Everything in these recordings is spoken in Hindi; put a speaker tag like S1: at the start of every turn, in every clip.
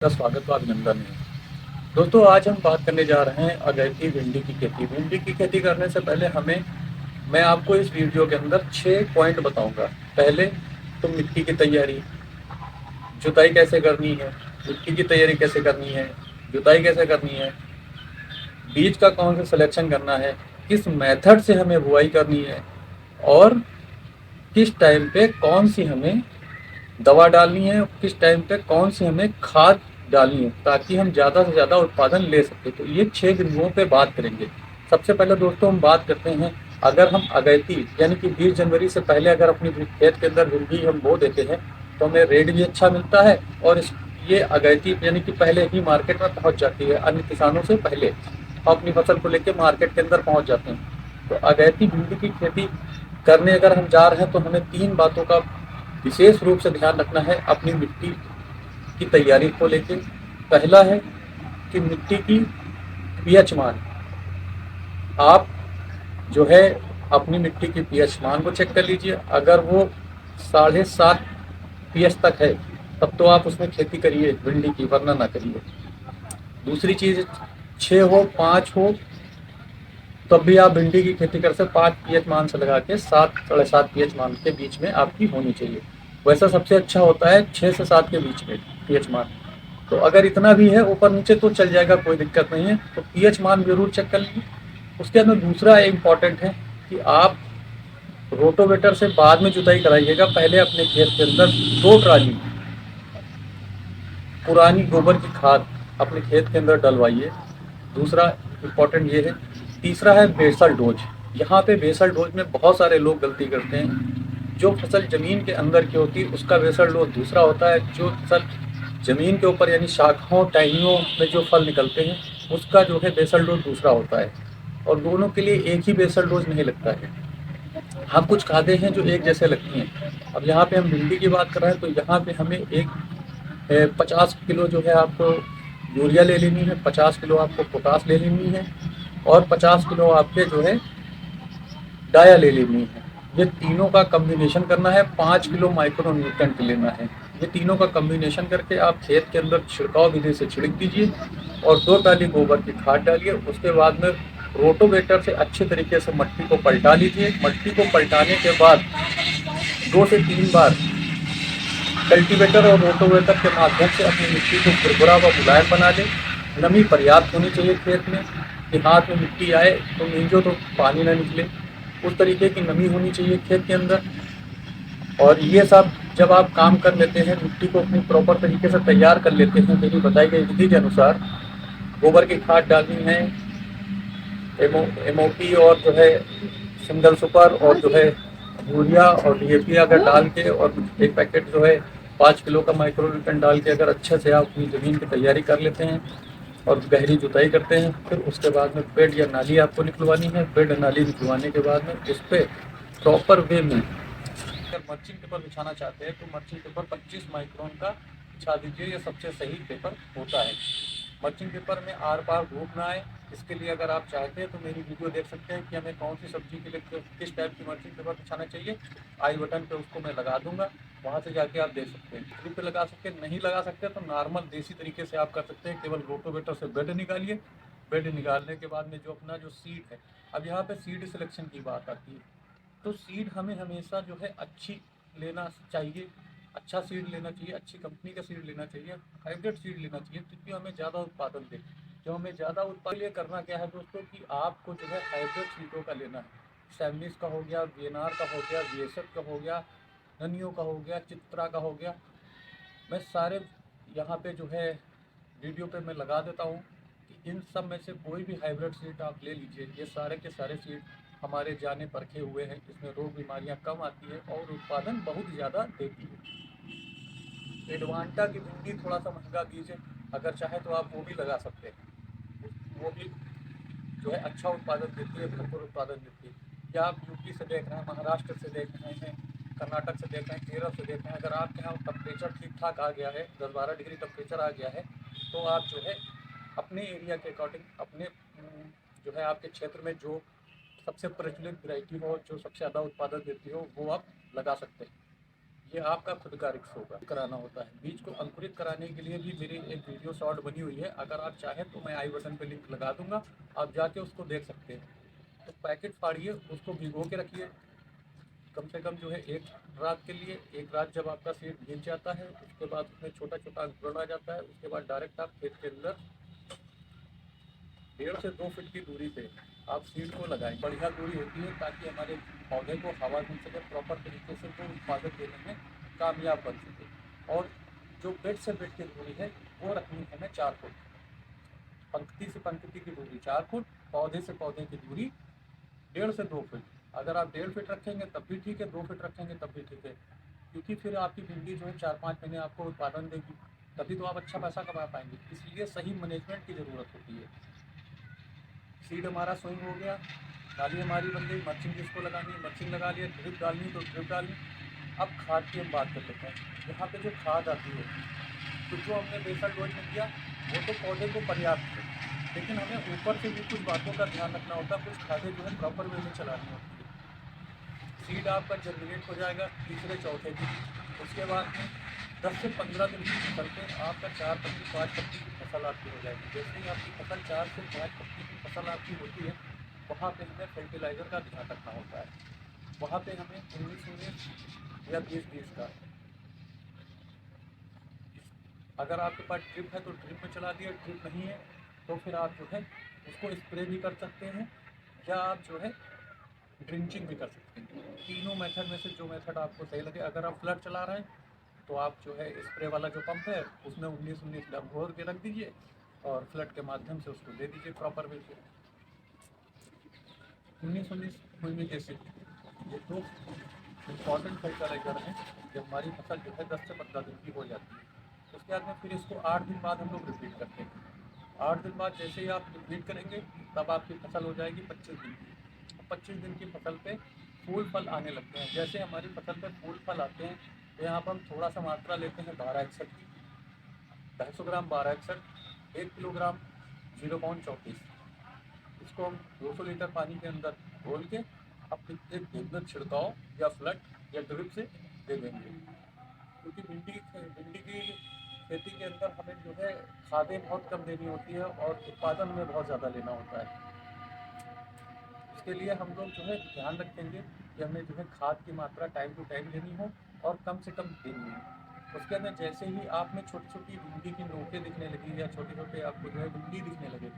S1: का स्वागत व अभिनंदन है। दोस्तों, आज हम बात करने जा रहे हैं अगैती भिंडी की खेती। भिंडी की खेती करने से पहले मैं आपको इस वीडियो के अंदर 6 पॉइंट बताऊंगा। पहले तो मिट्टी की तैयारी, जुताई कैसे करनी है, मिट्टी की तैयारी कैसे करनी है, जुताई कैसे करनी है, बीज का कौन सा सिलेक्शन करना है, किस मेथड से हमें बुआई करनी है और किस टाइम पे कौन सी हमें दवा डालनी है, किस टाइम पे कौन सी हमें खाद डालनी है ताकि हम ज़्यादा से ज़्यादा उत्पादन ले सकें। तो ये 6 बिंदुओं पे बात करेंगे। सबसे पहले दोस्तों हम बात करते हैं, अगर हम अगैती यानी कि 20 जनवरी से पहले अगर अपनी खेत के अंदर भिंडी हम बो देते हैं तो हमें रेट भी अच्छा मिलता है और ये अगैती यानी कि पहले ही मार्केट में पहुंच जाती है, अन्य किसानों से पहले हम अपनी फसल को लेकर मार्केट के अंदर पहुंच जाते हैं। तो अगैती भिंडी की खेती करने अगर हम जा रहे हैं तो हमें 3 बातों का विशेष रूप से ध्यान रखना है अपनी मिट्टी की तैयारी को लेके। पहला है कि मिट्टी की पीएच मान। आप जो है अपनी मिट्टी की पीएच मान को चेक कर लीजिए। अगर वो 7.5 पीएच तक है तब तो आप उसमें खेती करिए भिंडी की, वरना ना करिए। दूसरी चीज़, 6 हो 5 हो तब भी आप भिंडी की खेती कर सकते। 5 पीएच मान से लगा के 7 साढ़े 7 पीएच मान के बीच में आपकी होनी चाहिए। वैसा सबसे अच्छा होता है 6 से 7 के बीच में पीएच मान। तो अगर इतना भी है ऊपर नीचे तो चल जाएगा, कोई दिक्कत नहीं है। तो पीएच मान जरूर चेक कर लीजिए। उसके अंदर दूसरा इम्पॉर्टेंट है कि आप रोटोवेटर से बाद में जुताई कराइएगा। पहले अपने खेत के अंदर 2 ट्राली पुरानी गोबर की खाद अपने खेत के अंदर डलवाइए। दूसरा इम्पॉर्टेंट ये है। तीसरा है बेसल डोज। यहाँ पे बेसल डोज में बहुत सारे लोग गलती करते हैं। जो फसल ज़मीन के अंदर की होती है उसका बेसल डोज दूसरा होता है, जो फसल ज़मीन के ऊपर यानी शाखाओं टहनियों में जो फल निकलते हैं उसका जो है बेसल डोज दूसरा होता है। और दोनों के लिए एक ही बेसल डोज नहीं लगता है। हाँ, कुछ खादें हैं जो एक जैसे लगती हैं। अब यहाँ पे हम भिंडी की बात कर रहे हैं तो यहाँ पे हमें 50 किलो जो है आपको यूरिया ले लेनी है, 50 किलो आपको पोटास ले लेनी है और 50 किलो आपके जो है डाया ले लेनी है। ये तीनों का कम्बिनेशन करना है। 5 किलो माइक्रो न्यूट्रेंट लेना है। ये तीनों का कम्बिनेशन करके आप खेत के अंदर छिड़काव विधि से छिड़क दीजिए और 2 ट्राली गोबर की खाद डालिए। उसके बाद में रोटोवेटर से अच्छे तरीके से मट्टी को पलटा लीजिए। मट्टी को पलटाने के बाद 2 से 3 बार कल्टीवेटर और रोटोवेटर के माध्यम से अपनी मिट्टी को खुरखुरा व मुलायम बना लें। नमी पर्याप्त होनी चाहिए खेत में, कि हाथ में मिट्टी आए तो नींजो तो पानी ना निकले। उस तरीके की नमी होनी चाहिए खेत के अंदर। और ये सब जब आप काम कर लेते हैं, मिट्टी को अपनी प्रॉपर तरीके से तैयार कर लेते हैं मेरी बताई गई विधि के अनुसार, गोबर की खाद डालनी है, एमओपी और जो है सिंगल सुपर और जो है यूरिया और डीएपी अगर डाल के और एक पैकेट जो है 5 किलो का माइक्रो न्यूट्रन डाल के अगर अच्छे से आप अपनी ज़मीन की तैयारी कर लेते हैं और गहरी जुताई करते हैं, फिर उसके बाद में बेड या नाली आपको निकलवानी है। बेड नाली निकलवाने के बाद में उस पर प्रॉपर वे में अगर मर्चिंग पेपर बिछाना चाहते हैं तो मर्चिंग पेपर 25 माइक्रोन का बिछा दीजिए। ये सबसे सही पेपर होता है। मर्चिंग पेपर में आर पार धूप ना आए, इसके लिए अगर आप चाहते हैं तो मेरी वीडियो देख सकते हैं कि हमें कौन सी सब्जी के लिए किस टाइप की मर्चिंग पेपर बिछाना चाहिए। आई बटन पे उसको मैं लगा दूंगा, वहाँ से जाके आप देख सकते हैं। बिजली पे लगा सकते हैं, नहीं लगा सकते तो नॉर्मल देसी तरीके से आप कर सकते हैं। केवल रोटोवेटर से बेड निकालिए। बेड निकालने के बाद में जो अपना जो सीड है, अब यहाँ पे सीड सिलेक्शन की बात आती है। तो सीड हमें हमेशा जो है अच्छी लेना चाहिए। अच्छा सीड लेना चाहिए, अच्छी कंपनी का सीड लेना चाहिए, हाइब्रिड सीड लेना चाहिए क्योंकि हमें ज़्यादा उत्पादन दे। जो हमें ज़्यादा उत्पादन लिए करना क्या है दोस्तों कि आपको जो है हाइब्रिड सीडों का लेना है। सैमनीस का हो गया, वीएनआर का हो गया, बीएसएफ का हो गया, ननियो का हो गया, चित्रा का हो गया। मैं सारे यहाँ पे जो है वीडियो पे मैं लगा देता हूँ कि इन सब में से कोई भी हाइब्रिड सीड आप ले लीजिए। ये सारे के सारे सीड हमारे जाने परखे हुए हैं। इसमें रोग बीमारियाँ कम आती है और उत्पादन बहुत ज़्यादा देती है। एडवांटा की भिंडी थोड़ा सा महंगा बीज है, अगर चाहे तो आप वो भी लगा सकते हैं। वो भी जो है अच्छा उत्पादन देती है, भरपूर उत्पादन देती है। या आप यूपी से देख रहे हैं, महाराष्ट्र से देख रहे हैं, कर्नाटक से देख रहे हैं, केरल से देख रहे हैं, अगर आपके यहाँ टेम्परेचर ठीक ठाक आ गया है, 10-12 डिग्री टेम्परेचर आ गया है, तो आप जो है अपने एरिया के अकॉर्डिंग अपने जो है आपके क्षेत्र में जो सबसे प्रचलित वैरायटी हो, जो सबसे ज़्यादा उत्पादन देती हो, वो आप लगा सकते हैं। ये आपका खुद का रिस्क होगा, कराना होता है। बीज को अंकुरित कराने के लिए भी मेरी एक वीडियो शॉर्ट बनी हुई है, अगर आप चाहें तो मैं आई बटन पे लिंक लगा दूंगा, आप जाके उसको देख सकते हैं। तो पैकेट फाड़िए, उसको भिगो के रखिए कम से कम जो है 1 रात के लिए। 1 रात जब आपका सीड भीग जाता है, उसके बाद उसमें छोटा छोटा अंकुरण आ जाता है, उसके बाद डायरेक्ट आप खेत के अंदर 1.5 से 2 फीट की दूरी पे आप सीड को लगाएं। बढ़िया दूरी होती है ताकि हमारे पौधे को हवा मिल सके, प्रॉपर तरीके से तो उत्पादन देने में कामयाब बन सके। और जो बेड से बेड की दूरी है वो रखनी है हमें 4 फुट। पंक्ति से पंक्ति की दूरी 4 फुट, पौधे से पौधे की दूरी 1.5 से 2 फीट। अगर आप 1.5 फीट रखेंगे तब भी ठीक है, 2 फीट रखेंगे तब भी ठीक है, क्योंकि फिर आपकी भिंडी जो है 4-5 महीने आपको उत्पादन देगी, तभी तो आप अच्छा पैसा कमा पाएंगे। इसलिए सही मैनेजमेंट की ज़रूरत होती है। सीड हमारा सोइंग हो गया, नाली हमारी बन गई, मल्चिंग जिसको लगानी है मल्चिंग लगा लिया, ड्रिप डालनी तो ड्रिप डालनी। अब खाद की हम बात कर लेते हैं। यहाँ पे जो खाद आती है, तो जो हमने बेसल डोज में दिया वो तो पौधे को पर्याप्त है, लेकिन हमें ऊपर से भी कुछ बातों का ध्यान रखना होता है। कुछ खादें जो है प्रॉपर वे में चलानी होती है। सीड आपका जर्मिनेट हो जाएगा तीसरे चौथे दिन, उसके बाद में 10 से 15 दिन की फसल पे आपका 4 पत्ती 5 पत्ती की फसल आपकी हो जाएगी। जैसे ही आपकी फसल 4 से 5 पत्ती की फसल आपकी होती है, वहाँ पे हमें फर्टिलाइज़र का ध्यान रखना होता है। वहाँ पे हमें 19-19 या 20-20 का, अगर आपके पास ड्रिप है तो ड्रिप में चला दिया, ड्रिप नहीं है तो फिर आप जो है उसको स्प्रे भी कर सकते हैं, या आप जो है ड्रिंचिंग भी कर सकते हैं। तीनों मेथड में से जो मेथड आपको सही लगे। अगर आप फ्लड चला रहे हैं तो आप जो है स्प्रे वाला जो पंप है उसमें 19-19 डब घोर के रख दीजिए और फ्लड के माध्यम से उसको दे दीजिए प्रॉपर वे से। 19-19 ह्यूमिक एसिड, ये दो इम्पॉर्टेंट फर्टिलाइजर हैं जब हमारी फसल जो है 10 से 15 दिन की हो जाती है। उसके बाद में फिर इसको 8 दिन बाद हम लोग रिपीट करते हैं। 8 दिन बाद जैसे ही आप रिपीट करेंगे तब आपकी फसल हो जाएगी 25 दिन की। 25 दिन की फसल पे फूल फल आने लगते हैं। जैसे हमारी फसल पे फूल फल आते हैं तो यहाँ पर हम थोड़ा सा मात्रा लेते हैं 1261 की। 250 ग्राम 1261, 1 किलोग्राम 0.34। इसको हम 200 लीटर पानी के अंदर घोल के अपने एक गेंदर छिड़काव या फ्लड या ड्रिप से दे देंगे। क्योंकि भिंडी की खेती के अंदर हमें जो है खादें बहुत कम देनी होती है और उत्पादन में बहुत ज़्यादा लेना होता है। इसके लिए हम लोग जो है ध्यान रखेंगे कि हमें जो है खाद की मात्रा टाइम टू टाइम लेनी हो और कम से कम देनी हो। उसके अंदर जैसे ही आप में छोटी छोटी भिंडी की नोकें दिखने लगी या छोटे छोटे आपको जो है भिंडी दिखने लगे,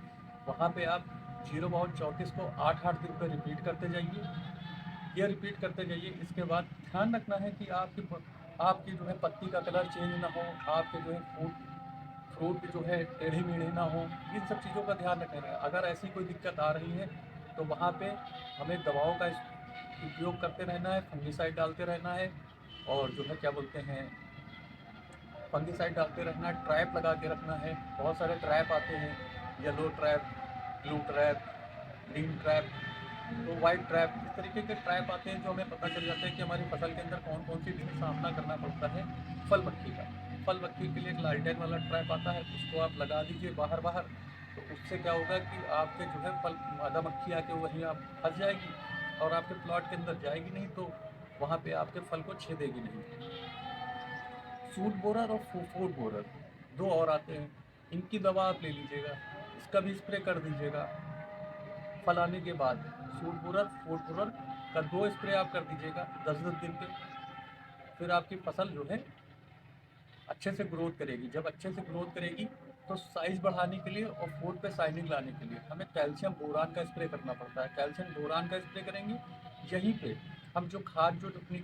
S1: वहाँ पे आप 0.34 को 8-8 दिन पर रिपीट करते जाइए। ये रिपीट करते जाइए। इसके बाद ध्यान रखना है कि आपकी जो है पत्ती का कलर चेंज ना हो, आपके जो है फ्रूट जो है टेढ़े मेढ़े ना हो, इन सब चीज़ों का ध्यान रखना है। अगर ऐसी कोई दिक्कत आ रही है तो वहाँ पे हमें दवाओं का उपयोग करते रहना है, फंगिसाइड डालते रहना है, और जो है क्या बोलते हैं फंगिसाइड डालते रहना है, ट्रैप लगा के रखना है। बहुत सारे ट्रैप आते हैं, yellow trap, blue trap, green trap, तो वाइट ट्रैप, इस तरीके के ट्रैप आते हैं जो हमें पता चल जाता है कि हमारी फसल के अंदर कौन कौन सी चीज़ सामना करना पड़ता है। फल मक्खी का, फल मक्खी के लिए एक लालटेन वाला ट्रैप आता है, उसको आप लगा दीजिए बाहर बाहर। तो उससे क्या होगा कि आपके जो है फल मादा मक्खी आके वहीं आप फंस जाएगी और आपके प्लॉट के अंदर जाएगी नहीं, तो वहाँ पे आपके फल को छेदेगी नहीं। सूट बोरर और फूड बोरर, दो और आते हैं, इनकी दवा आप ले लीजिएगा, इसका भी स्प्रे कर दीजिएगा फल आने के बाद। सूट बोरर फूड बोरर का 2 स्प्रे आप कर दीजिएगा 10-10 दिन पे। फिर आपकी फसल जो है अच्छे से ग्रोथ करेगी। जब अच्छे से ग्रोथ करेगी तो साइज बढ़ाने के लिए और फूड पे शाइनिंग लाने के लिए हमें कैल्शियम बोरान का स्प्रे करना पड़ता है। कैल्शियम बोरान का स्प्रे करेंगे, यहीं पे हम जो खाद जो अपनी